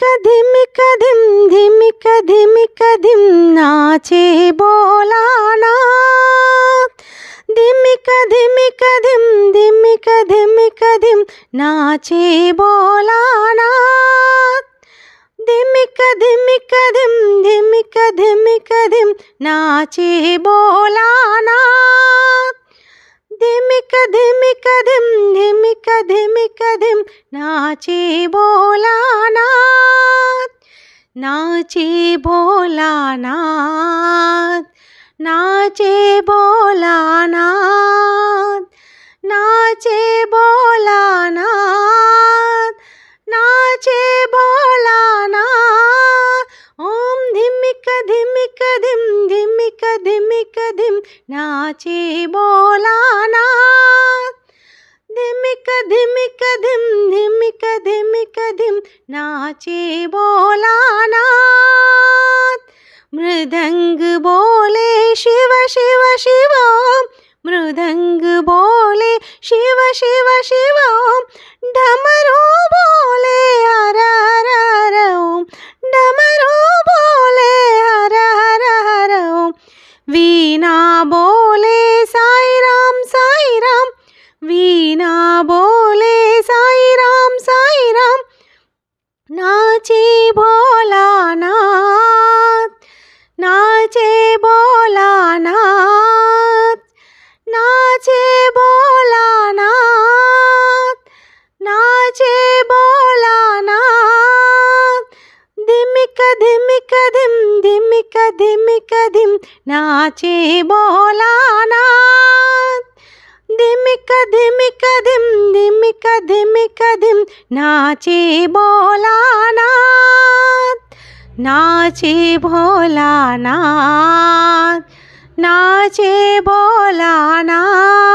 धिमिक धिम धिमिक धिमिक धिम नाचे भोलानाथ। धिमिक धिमिक धिम धिमिक धिमिक धिम नाचे भोलानाथ। धिमिक धिमिक धिम धिमिक धिमिक धिम नाचे भोलानाथ। धिमिक धिमिक धिम धिमिक धिमिक धिम नाचे भोलानाथ। नाचे भोलानाथ नाचे भोलानाथ नाचे भोलानाथ नाचे भोलानाथ। ओम धिमिक धिमिक धिम धिमिक धिमिक धिम नाचे भोलानाथ। धिमिक धिमिक धिम धिमिक धिमिक धिम नाचे भोलानाथ। मृदंग बोले शिव शिव शिव ओम। मृदंग बोले शिव शिव शिव ओम। डमरू बोले हर हर हर ओम। डमरू बोले हर हर हर ओम। वीणा बोले साई राम साई राम। वीणा बोले साई राम साई राम। नाचे भोलानाथ नाचे भोलानाथ नाचे भोलानाथ नाचे भोलानाथ। धिमिक धिमिक धिम धिमिक धिमिक धिम नाचे भोलानाथ। धिमिक धिमिक धिम धिमिक धिमिक धिम नाचे भोलानाथ। नाचे भोलानाथ नाचे भोलानाथ।